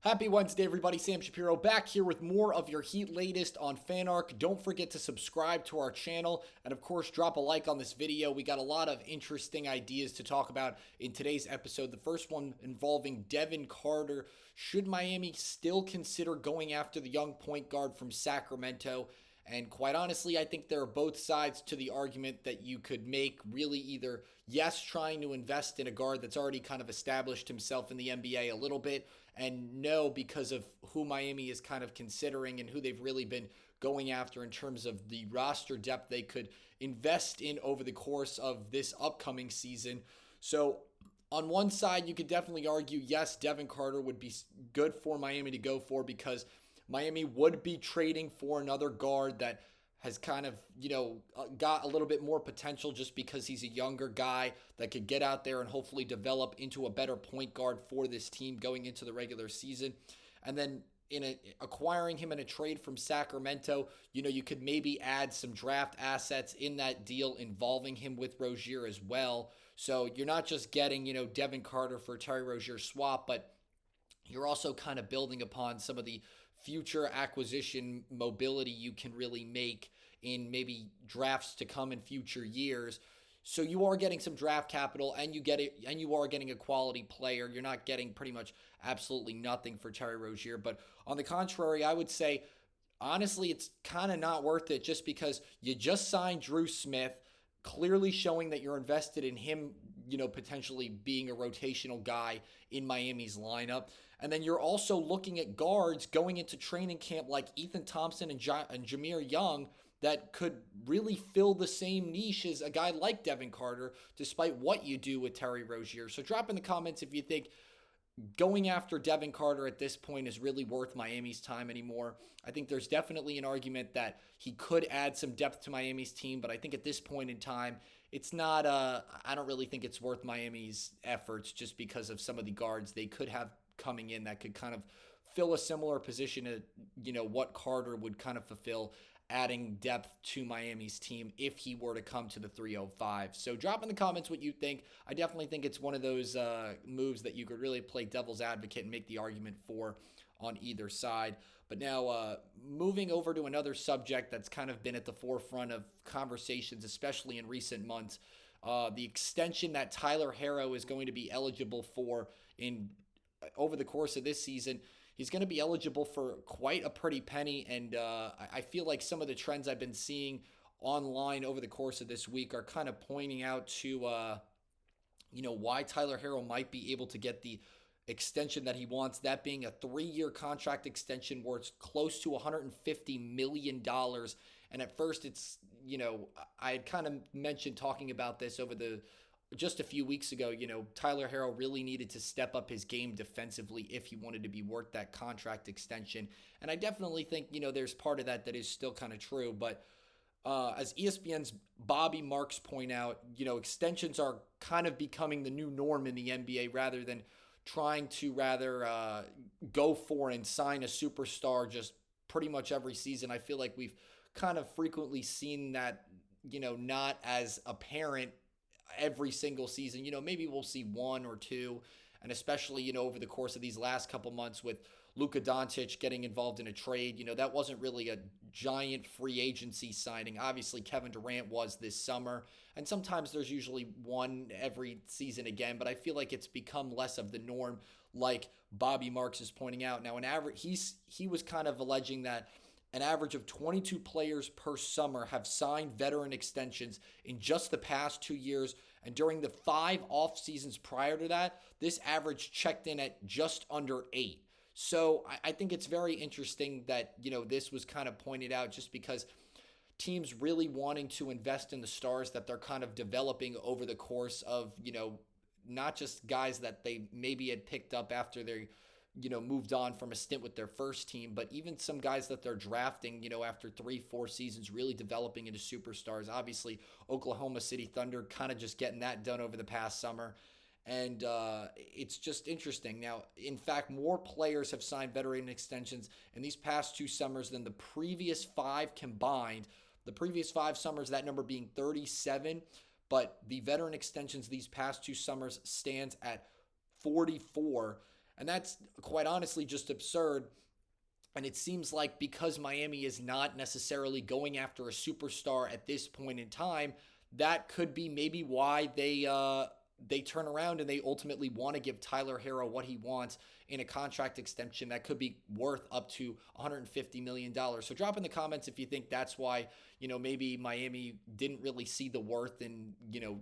Happy Wednesday, everybody. Sam Shapiro back here with more of your Heat latest on FanArc. Don't forget to subscribe to our channel and, of course, drop a like on this video. We got a lot of interesting ideas to talk about in today's episode. The first one involving Devin Carter. Should Miami still consider going after the young point guard from Sacramento? And quite honestly, I think there are both sides to the argument that you could make. Really, either yes, trying to invest in a guard that's already kind of established himself in the NBA a little bit, and no, because of who Miami is kind of considering and who they've really been going after in terms of the roster depth they could invest in over the course of this upcoming season. So on one side, you could definitely argue, yes, Devin Carter would be good for Miami to go for because Miami would be trading for another guard that has kind of, got a little bit more potential just because he's a younger guy that could get out there and hopefully develop into a better point guard for this team going into the regular season. And then acquiring him in a trade from Sacramento, you could maybe add some draft assets in that deal involving him with Rozier as well. So you're not just getting, Devin Carter for Terry Rozier swap, but you're also kind of building upon some of the future acquisition mobility you can really make in maybe drafts to come in future years. So you are getting some draft capital and you are getting a quality player. You're not getting pretty much absolutely nothing for Terry Rozier. But on the contrary, I would say honestly, it's kind of not worth it just because you just signed Drew Smith, clearly showing that you're invested in him, potentially being a rotational guy in Miami's lineup. And then you're also looking at guards going into training camp like Ethan Thompson and Jameer Young that could really fill the same niche as a guy like Devin Carter, despite what you do with Terry Rozier. So drop in the comments if you think going after Devin Carter at this point is really worth Miami's time anymore. I think there's definitely an argument that he could add some depth to Miami's team, but I think at this point in time, it's not, I don't really think it's worth Miami's efforts just because of some of the guards they could have coming in that could kind of fill a similar position to, what Carter would kind of fulfill, adding depth to Miami's team if he were to come to the 305. So drop in the comments what you think. I definitely think it's one of those moves that you could really play devil's advocate and make the argument for on either side. But now moving over to another subject that's kind of been at the forefront of conversations, especially in recent months, the extension that Tyler Herro is going to be eligible for in over the course of this season. He's going to be eligible for quite a pretty penny, and I feel like some of the trends I've been seeing online over the course of this week are kind of pointing out to, why Tyler Herro might be able to get the extension that he wants, that being a 3-year contract extension worth close to $150 million. And at first it's, I had kind of mentioned talking about this over just a few weeks ago, Tyler Herro really needed to step up his game defensively if he wanted to be worth that contract extension. And I definitely think, there's part of that is still kind of true. But as ESPN's Bobby Marks point out, extensions are kind of becoming the new norm in the NBA rather than trying to go for and sign a superstar just pretty much every season. I feel like we've kind of frequently seen that, not as apparent every single season. Maybe we'll see one or two, and especially, over the course of these last couple months with Luka Doncic getting involved in a trade, that wasn't really a giant free agency signing. Obviously, Kevin Durant was this summer, and sometimes there's usually one every season again, but I feel like it's become less of the norm, like Bobby Marks is pointing out. Now, he was kind of alleging that an average of 22 players per summer have signed veteran extensions in just the past 2 years. And during the 5 off seasons prior to that, this average checked in at just under 8. So I think it's very interesting that, this was kind of pointed out just because teams really wanting to invest in the stars that they're kind of developing over the course of, not just guys that they maybe had picked up after they moved on from a stint with their first team, but even some guys that they're drafting, after 3-4 seasons, really developing into superstars. Obviously, Oklahoma City Thunder kind of just getting that done over the past summer. And it's just interesting. Now, in fact, more players have signed veteran extensions in these past 2 summers than the previous 5 combined. The previous 5 summers, that number being 37, but the veteran extensions these past 2 summers stands at 44. And that's quite honestly just absurd. And it seems like because Miami is not necessarily going after a superstar at this point in time, that could be maybe why they turn around and they ultimately want to give Tyler Herro what he wants in a contract extension that could be worth up to $150 million. So drop in the comments if you think that's why, maybe Miami didn't really see the worth in,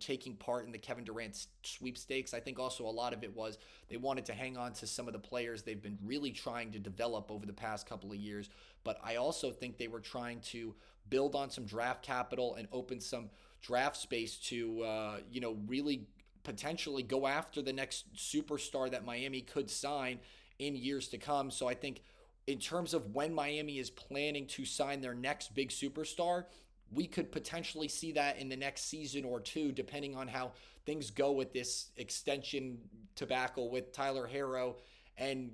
taking part in the Kevin Durant sweepstakes. I think also a lot of it was they wanted to hang on to some of the players they've been really trying to develop over the past couple of years. But I also think they were trying to build on some draft capital and open some draft space to, really potentially go after the next superstar that Miami could sign in years to come. So I think in terms of when Miami is planning to sign their next big superstar, we could potentially see that in the next season or two, depending on how things go with this extension debacle with Tyler Herro and,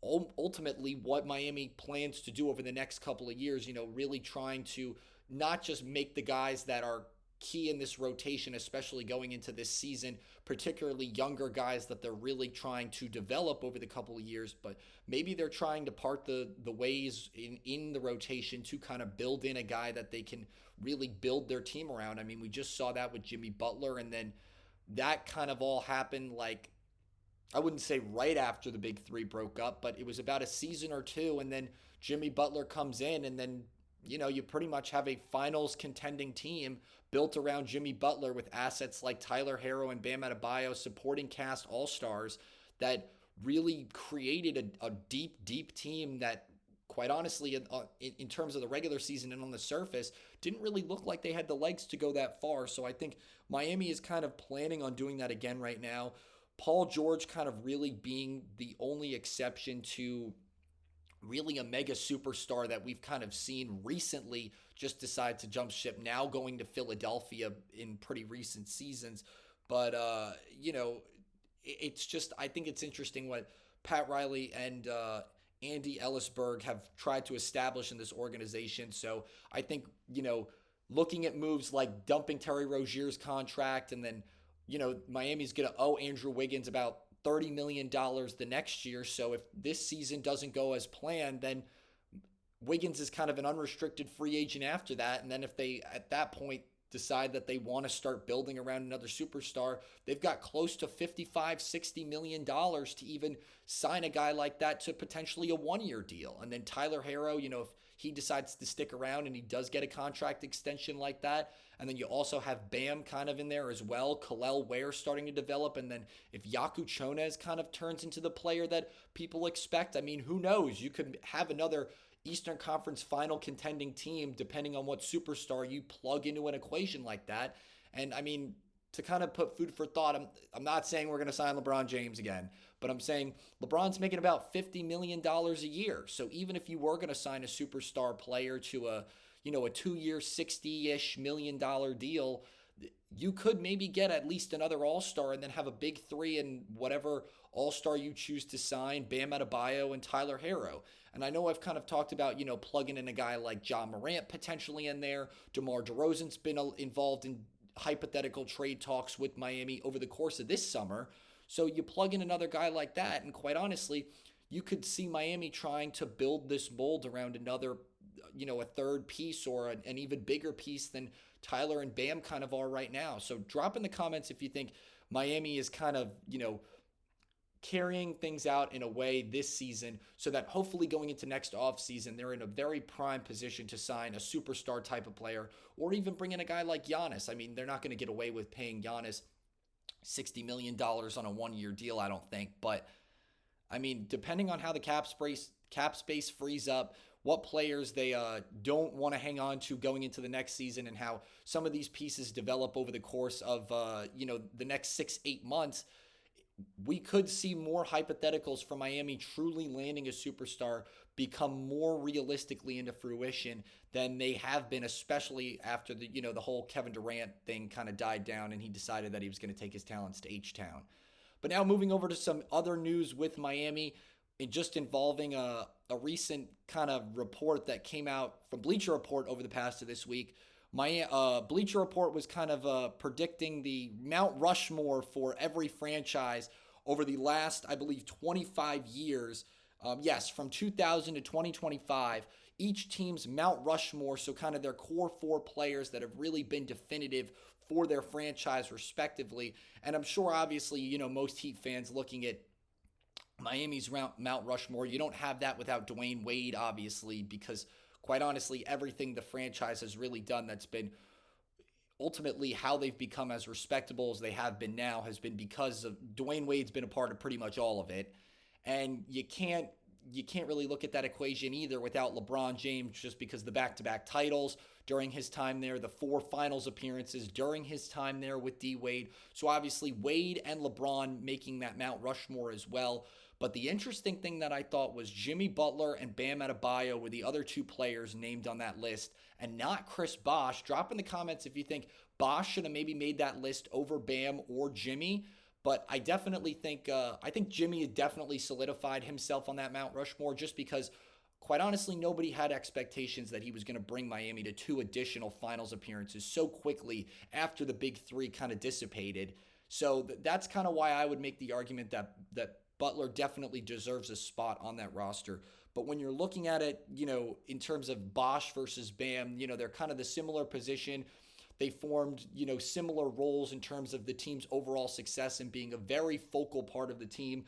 ultimately what Miami plans to do over the next couple of years, really trying to not just make the guys that are key in this rotation, especially going into this season, particularly younger guys that they're really trying to develop over the couple of years, but maybe they're trying to part the ways in the rotation to kind of build in a guy that they can really build their team around. I mean, we just saw that with Jimmy Butler, and then that kind of all happened like, I wouldn't say right after the big three broke up, but it was about a season or two, and then Jimmy Butler comes in, and then you pretty much have a finals contending team built around Jimmy Butler with assets like Tyler Herro and Bam Adebayo, supporting cast all-stars that really created a deep, deep team that, quite honestly, in terms of the regular season and on the surface, didn't really look like they had the legs to go that far. So I think Miami is kind of planning on doing that again right now. Paul George kind of really being the only exception to really a mega superstar that we've kind of seen recently just decide to jump ship, now going to Philadelphia in pretty recent seasons. But, it's just, I think it's interesting what Pat Riley and Andy Ellisberg have tried to establish in this organization. So I think, looking at moves like dumping Terry Rozier's contract, and then, Miami's going to owe Andrew Wiggins about $30 million the next year. So if this season doesn't go as planned, then Wiggins is kind of an unrestricted free agent after that. And then if they, at that point, decide that they want to start building around another superstar, they've got close to $55-60 million to even sign a guy like that to potentially a one-year deal. And then Tyler Herro, if he decides to stick around and he does get a contract extension like that, and then you also have Bam kind of in there as well, Kel'el Ware starting to develop, and then if Yaku Chones kind of turns into the player that people expect, I mean, who knows? You could have another Eastern Conference final contending team depending on what superstar you plug into an equation like that. And I mean, to kind of put food for thought, I'm not saying we're going to sign LeBron James again, but I'm saying LeBron's making about $50 million a year. So even if you were going to sign a superstar player to a 2-year, $60-ish million deal, you could maybe get at least another all-star and then have a big three and whatever all-star you choose to sign, Bam Adebayo and Tyler Herro. And I know I've kind of talked about, plugging in a guy like Ja Morant potentially in there. DeMar DeRozan's been involved in hypothetical trade talks with Miami over the course of this summer. So you plug in another guy like that, and quite honestly, you could see Miami trying to build this mold around another, a third piece or an even bigger piece than Tyler and Bam kind of are right now. So drop in the comments if you think Miami is kind of, carrying things out in a way this season so that hopefully going into next offseason, they're in a very prime position to sign a superstar type of player, or even bring in a guy like Giannis. I mean, they're not going to get away with paying Giannis $60 million on a one-year deal, I don't think. But, I mean, depending on how the cap space frees up, what players they don't want to hang on to going into the next season, and how some of these pieces develop over the course of, the next 6-8 months, we could see more hypotheticals from Miami truly landing a superstar become more realistically into fruition than they have been, especially after the whole Kevin Durant thing kind of died down and he decided that he was going to take his talents to H-Town. But now moving over to some other news with Miami, just involving a recent kind of report that came out from Bleacher Report over the past of this week. Bleacher Report was kind of predicting the Mount Rushmore for every franchise over the last, I believe, 25 years. Yes, from 2000 to 2025, each team's Mount Rushmore, so kind of their core four players that have really been definitive for their franchise respectively. And I'm sure, obviously, most Heat fans looking at Miami's Mount Rushmore, you don't have that without Dwayne Wade, obviously, because quite honestly, everything the franchise has really done that's been ultimately how they've become as respectable as they have been now has been because of Dwayne Wade's been a part of pretty much all of it. And you can't really look at that equation either without LeBron James, just because the back-to-back titles during his time there, the 4 finals appearances during his time there with D Wade. So obviously Wade and LeBron making that Mount Rushmore as well. But the interesting thing that I thought was Jimmy Butler and Bam Adebayo were the other 2 players named on that list, and not Chris Bosh. Drop in the comments if you think Bosh should have maybe made that list over Bam or Jimmy. But I definitely think Jimmy had definitely solidified himself on that Mount Rushmore, just because, quite honestly, nobody had expectations that he was going to bring Miami to 2 additional finals appearances so quickly after the big 3 kind of dissipated. So that's kind of why I would make the argument that Butler definitely deserves a spot on that roster. But when you're looking at it, in terms of Bosh versus Bam, they're kind of the similar position. They formed, similar roles in terms of the team's overall success and being a very focal part of the team,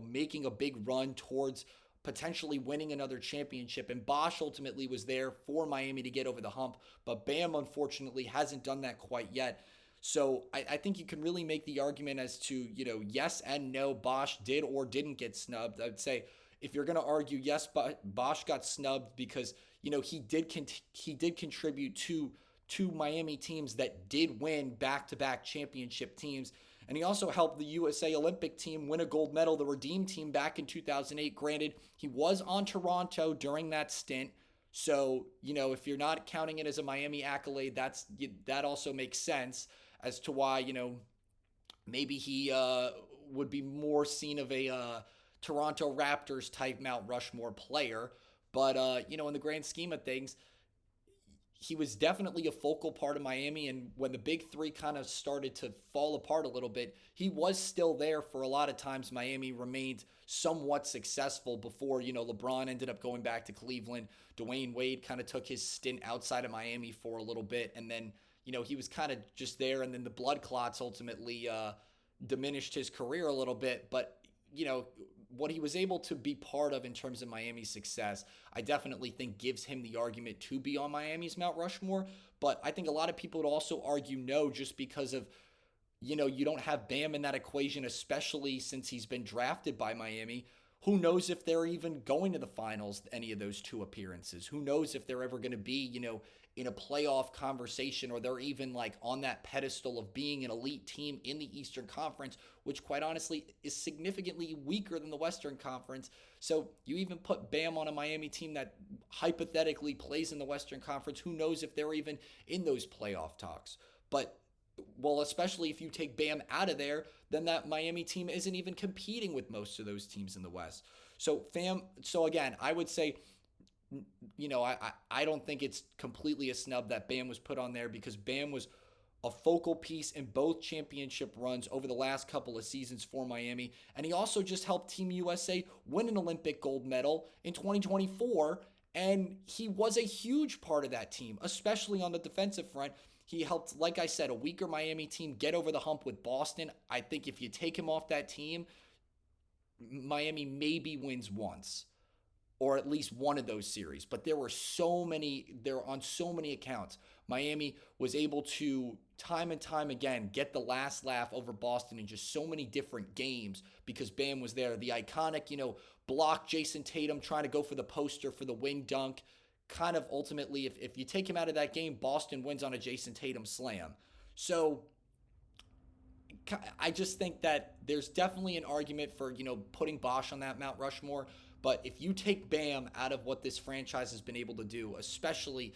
making a big run towards potentially winning another championship. And Bosh ultimately was there for Miami to get over the hump, but Bam unfortunately hasn't done that quite yet. So I think you can really make the argument as to, yes and no, Bosh did or didn't get snubbed. I would say if you're going to argue, yes, Bosh got snubbed because, he did contribute to Miami teams that did win back-to-back championship teams. And he also helped the USA Olympic team win a gold medal, the Redeem team, back in 2008. Granted, he was on Toronto during that stint. So, if you're not counting it as a Miami accolade, that also makes sense as to why, maybe he would be more seen of a Toronto Raptors type Mount Rushmore player. But, in the grand scheme of things, he was definitely a focal part of Miami, and when the big 3 kind of started to fall apart a little bit, he was still there for a lot of times. Miami remained somewhat successful before, LeBron ended up going back to Cleveland. Dwayne Wade kind of took his stint outside of Miami for a little bit, and then, he was kind of just there, and then the blood clots ultimately diminished his career a little bit. But, what he was able to be part of in terms of Miami's success, I definitely think gives him the argument to be on Miami's Mount Rushmore. But I think a lot of people would also argue no, just because of, you don't have Bam in that equation, especially since he's been drafted by Miami. Who knows if they're even going to the finals, any of those 2 appearances? Who knows if they're ever going to be, in a playoff conversation, or they're even like on that pedestal of being an elite team in the Eastern Conference, which quite honestly is significantly weaker than the Western Conference. So you even put Bam on a Miami team that hypothetically plays in the Western Conference. Who knows if they're even in those playoff talks? But, well, especially if you take Bam out of there, then that Miami team isn't even competing with most of those teams in the West. So again, I would say, I don't think it's completely a snub that Bam was put on there, because Bam was a focal piece in both championship runs over the last couple of seasons for Miami. And he also just helped Team USA win an Olympic gold medal in 2024. And he was a huge part of that team, especially on the defensive front. He helped, like I said, a weaker Miami team get over the hump with Boston. I think if you take him off that team, Miami maybe wins once, or at least one of those series. But there were on so many accounts, Miami was able to, time and time again, get the last laugh over Boston in just so many different games because Bam was there. The iconic, block Jason Tatum trying to go for the poster for the wing dunk. Kind of ultimately, if you take him out of that game, Boston wins on a Jason Tatum slam. So I just think that there's definitely an argument for, putting Bosh on that Mount Rushmore. But if you take Bam out of what this franchise has been able to do, especially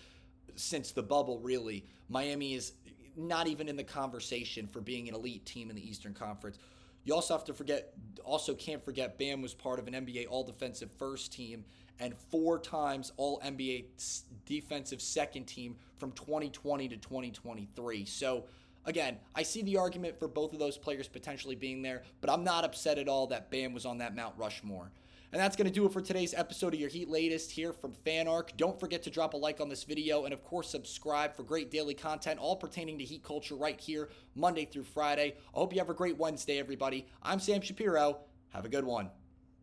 since the bubble, really, Miami is not even in the conversation for being an elite team in the Eastern Conference. You also can't forget Bam was part of an NBA All-Defensive First Team and 4 times All-NBA Defensive Second Team from 2020 to 2023. So, Again, I see the argument for both of those players potentially being there, but I'm not upset at all that Bam was on that Mount Rushmore. And that's going to do it for today's episode of your Heat Latest here from FanArc. Don't forget to drop a like on this video and, of course, subscribe for great daily content all pertaining to Heat culture right here Monday through Friday. I hope you have a great Wednesday, everybody. I'm Sam Shapiro. Have a good one.